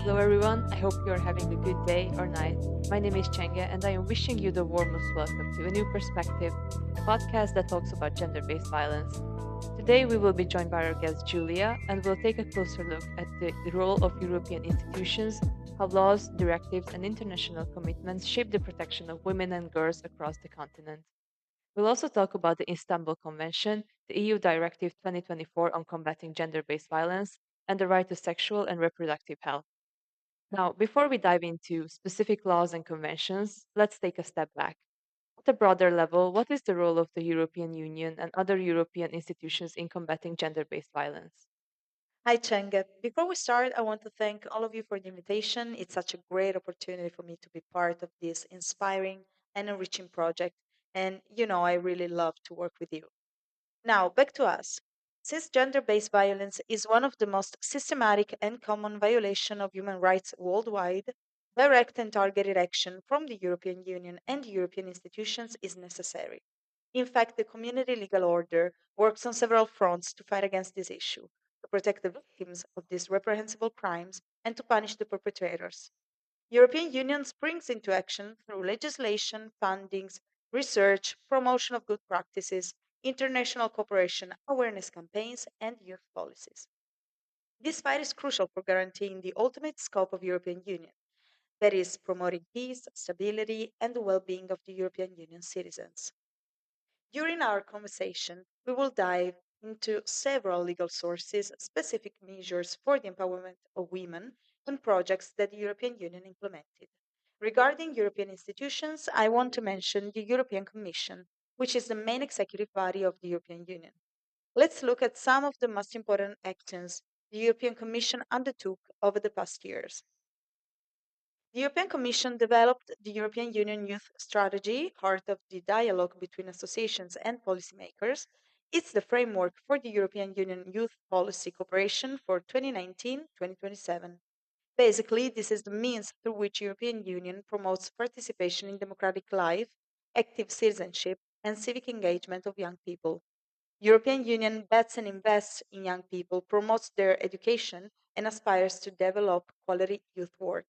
Hello, everyone. I hope you are having a good day or night. My name is Chenge, and I am wishing you the warmest welcome to A New Perspective, a podcast that talks about gender based violence. Today, we will be joined by our guest Julia, and we'll take a closer look at the role of European institutions, how laws, directives, and international commitments shape the protection of women and girls across the continent. We'll also talk about the Istanbul Convention, the EU Directive 2024 on combating gender based violence, and the right to sexual and reproductive health. Now, before we dive into specific laws and conventions, let's take a step back. At a broader level, what is the role of the European Union and other European institutions in combating gender based violence? Hi, Chenge. Before we start, I want to thank all of you for the invitation. It's such a great opportunity for me to be part of this inspiring and enriching project. And, I really love to work with you. Now, back to us. Since gender based violence is one of the most systematic and common violation of human rights worldwide, direct and targeted action from the European Union and European institutions is necessary. In fact, the community legal order works on several fronts to fight against this issue, to protect the victims of these reprehensible crimes, and to punish the perpetrators. European Union springs into action through legislation, fundings, research, promotion of good practices, international cooperation, awareness campaigns, and youth policies. This fight is crucial for guaranteeing the ultimate scope of European Union, that is, promoting peace, stability, and the well-being of the European Union citizens. During our conversation, we will dive into several legal sources, specific measures for the empowerment of women, and projects that the European Union implemented. Regarding European institutions, I want to mention the European Commission, which is the main executive body of the European Union. Let's look at some of the most important actions the European Commission undertook over the past years. The European Commission developed the European Union Youth Strategy, part of the dialogue between associations and policymakers. It's the framework for the European Union Youth Policy Cooperation for 2019-2027. Basically, this is the means through which European Union promotes participation in democratic life, active citizenship, and civic engagement of young people. European Union bets and invests in young people, promotes their education, and aspires to develop quality youth work.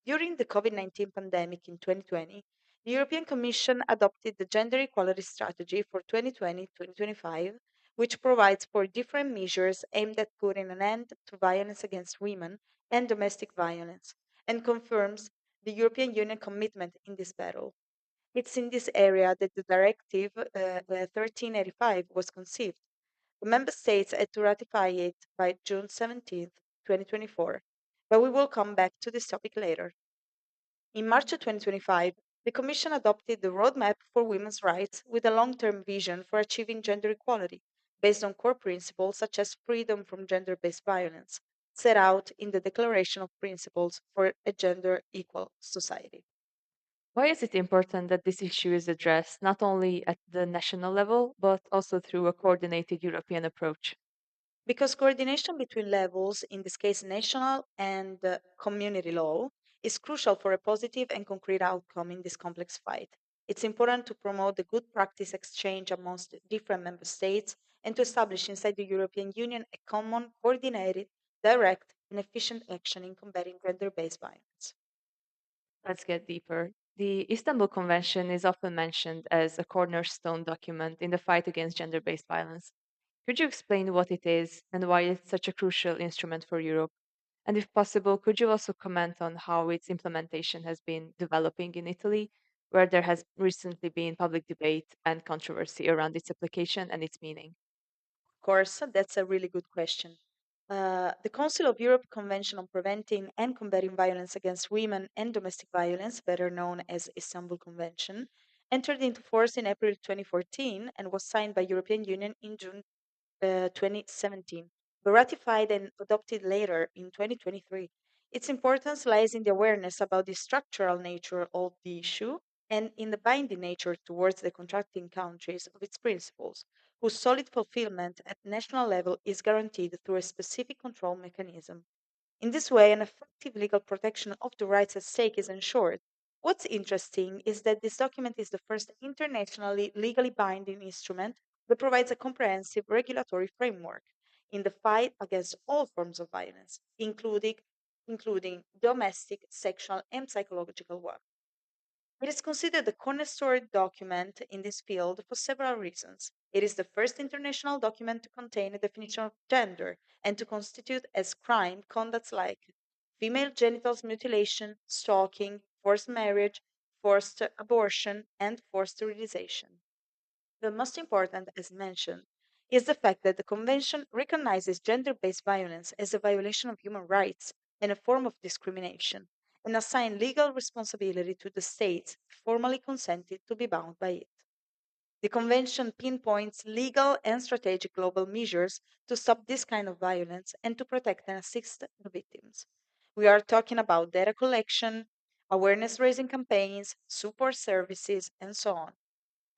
During the COVID-19 pandemic in 2020, the European Commission adopted the Gender Equality Strategy for 2020-2025, which provides for different measures aimed at putting an end to violence against women and domestic violence, and confirms the European Union commitment in this battle. It's in this area that the Directive 1385 was conceived. The Member States had to ratify it by June 17th, 2024, but we will come back to this topic later. In March 2025, the Commission adopted the Roadmap for Women's Rights with a long term vision for achieving gender equality, based on core principles such as freedom from gender based violence, set out in the Declaration of Principles for a Gender Equal Society. Why is it important that this issue is addressed not only at the national level, but also through a coordinated European approach? Because coordination between levels, in this case national and community law, is crucial for a positive and concrete outcome in this complex fight. It's important to promote the good practice exchange amongst different member states and to establish inside the European Union a common, coordinated, direct, and efficient action in combating gender based violence. Let's get deeper. The Istanbul Convention is often mentioned as a cornerstone document in the fight against gender based violence. Could you explain what it is and why it's such a crucial instrument for Europe? And if possible, could you also comment on how its implementation has been developing in Italy, where there has recently been public debate and controversy around its application and its meaning? Course, that's a really good question. The Council of Europe Convention on Preventing and Combating Violence Against Women and Domestic Violence, better known as Istanbul Convention, entered into force in April 2014 and was signed by European Union in June 2017, but ratified and adopted later in 2023. Its importance lies in the awareness about the structural nature of the issue and in the binding nature towards the contracting countries of its principles, whose solid fulfillment at national level is guaranteed through a specific control mechanism. In this way, an effective legal protection of the rights at stake is ensured. What's interesting is that this document is the first internationally legally binding instrument that provides a comprehensive regulatory framework in the fight against all forms of violence, including including domestic, sexual, and psychological work. It is considered the cornerstone document in this field for several reasons. It is the first international document to contain a definition of gender and to constitute as crime conducts like female genitals mutilation, stalking, forced marriage, forced abortion, and forced sterilization. The most important, as mentioned, is the fact that the Convention recognizes gender based violence as a violation of human rights and a form of discrimination, and assigns legal responsibility to the states formally consented to be bound by it. The Convention pinpoints legal and strategic global measures to stop this kind of violence and to protect and assist the victims. We are talking about data collection, awareness raising campaigns, support services, and so on.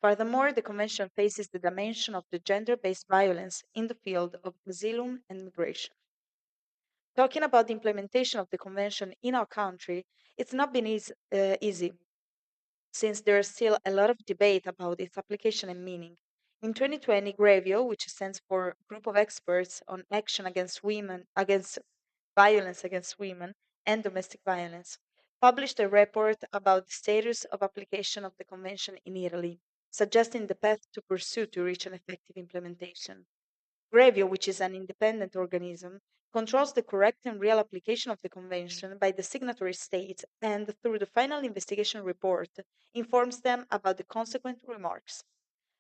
Furthermore, the Convention faces the dimension of the gender based violence in the field of asylum and migration. Talking about the implementation of the Convention in our country, it's not been easy since there is still a lot of debate about its application and meaning. In 2020, Grevio, which stands for Group of Experts on Action Against Women, against Violence Against Women and Domestic Violence, published a report about the status of application of the Convention in Italy, suggesting the path to pursue to reach an effective implementation. Grevio, which is an independent organism, controls the correct and real application of the Convention by the signatory states and, through the final investigation report, informs them about the consequent remarks.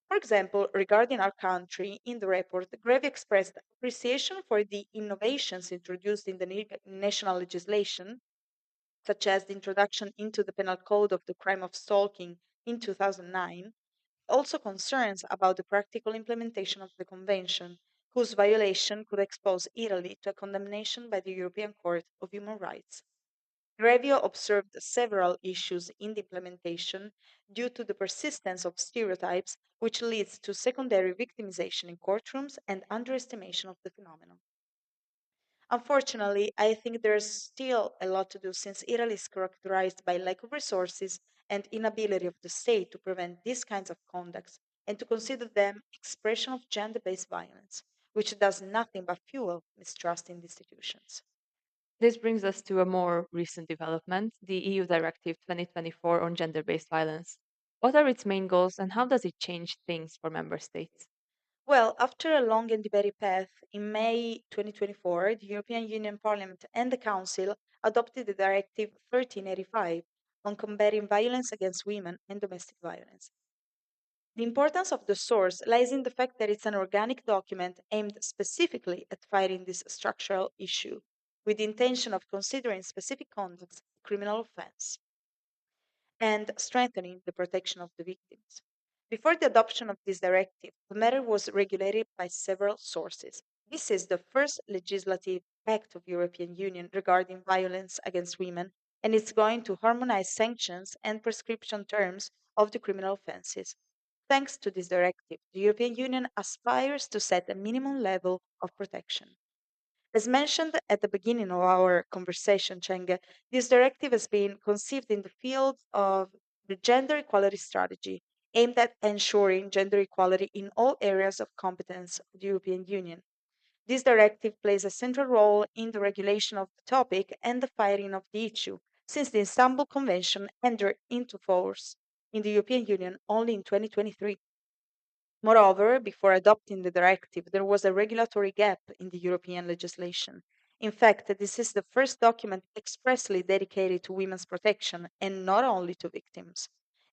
For example, regarding our country, in the report, Grevio expressed appreciation for the innovations introduced in the national legislation, such as the introduction into the Penal Code of the crime of stalking in 2009, also concerns about the practical implementation of the Convention, whose violation could expose Italy to a condemnation by the European Court of Human Rights. Revio observed several issues in the implementation due to the persistence of stereotypes, which leads to secondary victimization in courtrooms and underestimation of the phenomenon. Unfortunately, I think there's still a lot to do since Italy is characterized by lack of resources and inability of the state to prevent these kinds of conducts and to consider them expression of gender-based violence, which does nothing but fuel mistrust in the institutions. This brings us to a more recent development, the EU Directive 2024 on gender based violence. What are its main goals and how does it change things for member states? Well, after a long and debated path, in May 2024, the European Union Parliament and the Council adopted the Directive 1385 on combating violence against women and domestic violence. The importance of the source lies in the fact that it's an organic document aimed specifically at fighting this structural issue, with the intention of considering specific conducts a criminal offense and strengthening the protection of the victims. Before the adoption of this directive, the matter was regulated by several sources. This is the first legislative act of European Union regarding violence against women, and it's going to harmonize sanctions and prescription terms of the criminal offenses. Thanks to this directive, the European Union aspires to set a minimum level of protection. As mentioned at the beginning of our conversation, Cheng, this directive has been conceived in the field of the gender equality strategy, aimed at ensuring gender equality in all areas of competence of the European Union. This directive plays a central role in the regulation of the topic and the fighting of the issue, since the Istanbul Convention entered into force in the European Union only in 2023. Moreover, before adopting the directive, there was a regulatory gap in the European legislation. In fact, this is the first document expressly dedicated to women's protection and not only to victims,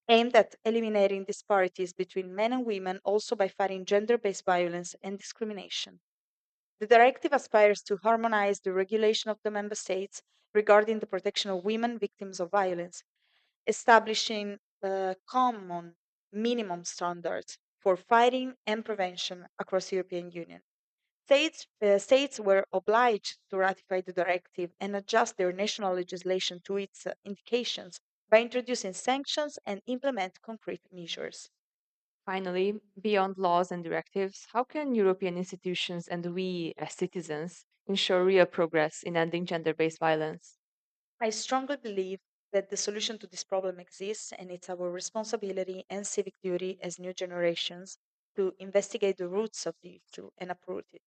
aimed at eliminating disparities between men and women also by fighting gender based violence and discrimination. The directive aspires to harmonize the regulation of the member states regarding the protection of women victims of violence, establishing common minimum standards for fighting and prevention across the European Union. States were obliged to ratify the directive and adjust their national legislation to its indications by introducing sanctions and implement concrete measures. Finally, beyond laws and directives, how can European institutions and we as citizens ensure real progress in ending gender based violence? I strongly believe that the solution to this problem exists, and it's our responsibility and civic duty as new generations to investigate the roots of the issue and uproot it.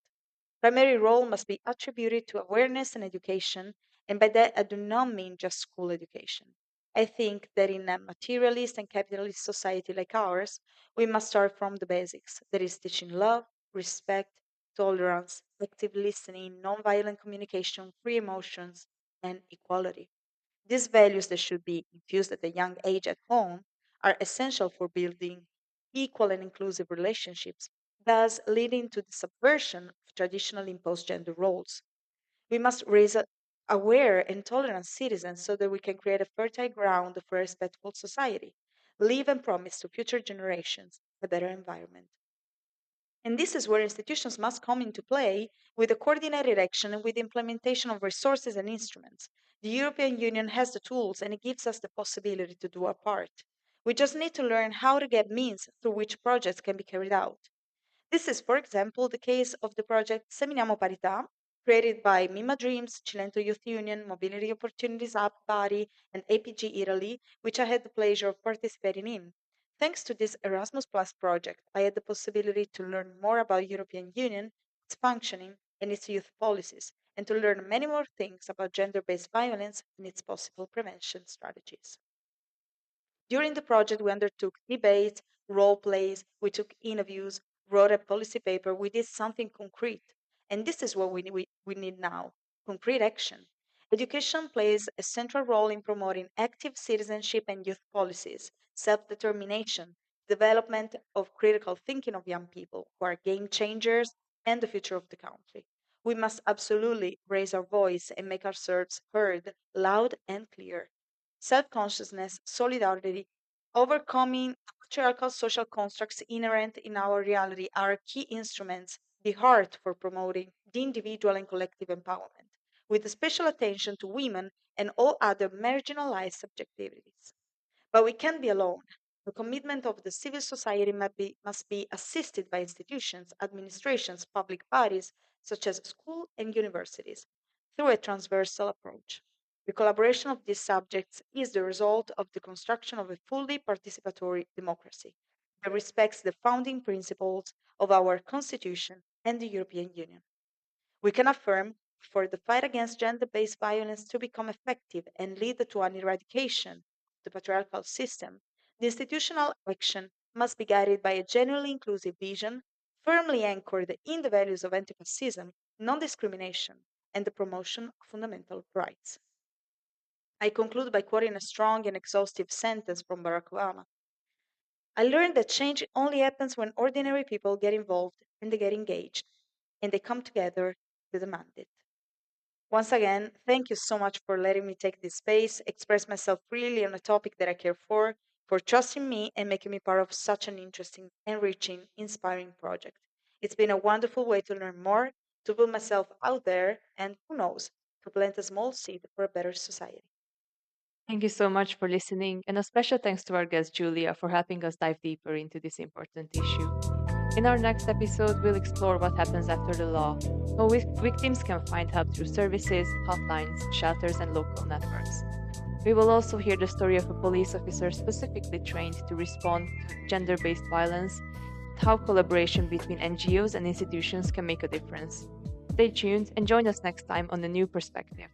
Primary role must be attributed to awareness and education, and by that I do not mean just school education. I think that in a materialist and capitalist society like ours, we must start from the basics that is, teaching love, respect, tolerance, active listening, nonviolent communication, free emotions, and equality. These values that should be infused at a young age at home are essential for building equal and inclusive relationships, thus leading to the subversion of traditional imposed gender roles. We must raise aware and tolerant citizens so that we can create a fertile ground for a respectful society, leave and promise to future generations a better environment. And this is where institutions must come into play with a coordinated action and with the implementation of resources and instruments. The European Union has the tools and it gives us the possibility to do our part. We just need to learn how to get means through which projects can be carried out. This is, for example, the case of the project Seminiamo Parità, created by Mima Dreams, Cilento Youth Union, Mobility Opportunities Up Body, and APG Italy, which I had the pleasure of participating in. Thanks to this Erasmus Plus project, I had the possibility to learn more about European Union, its functioning, and its youth policies, and to learn many more things about gender-based violence and its possible prevention strategies. During the project, we undertook debates, role plays, we took interviews, wrote a policy paper, we did something concrete. And this is what we need now concrete action. Education plays a central role in promoting active citizenship and youth policies, self determination, development of critical thinking of young people who are game changers and the future of the country. We must absolutely raise our voice and make ourselves heard loud and clear. Self consciousness, solidarity, overcoming the patriarchal social constructs inherent in our reality are key instruments, the heart for promoting the individual and collective empowerment, with special attention to women and all other marginalized subjectivities. But we can't be alone. The commitment of the civil society must be assisted by institutions, administrations, public bodies, such as schools and universities, through a transversal approach. The collaboration of these subjects is the result of the construction of a fully participatory democracy that respects the founding principles of our Constitution and the European Union. We can affirm for the fight against gender based violence to become effective and lead to an eradication of the patriarchal system, the institutional action must be guided by a genuinely inclusive vision, firmly anchored in the values of anti fascism, non discrimination, and the promotion of fundamental rights. I conclude by quoting a strong and exhaustive sentence from Barack Obama. I learned that change only happens when ordinary people get involved and they get engaged and they come together to demand it. Once again, thank you so much for letting me take this space, express myself freely on a topic that I care for trusting me and making me part of such an interesting, enriching, inspiring project. It's been a wonderful way to learn more, to put myself out there, and who knows, to plant a small seed for a better society. Thank you so much for listening, and a special thanks to our guest Julia for helping us dive deeper into this important issue. In our next episode, we'll explore what happens after the law, how victims can find help through services, hotlines, shelters, and local networks. We will also hear the story of a police officer specifically trained to respond to gender based violence, and how collaboration between NGOs and institutions can make a difference. Stay tuned and join us next time on A New Perspective.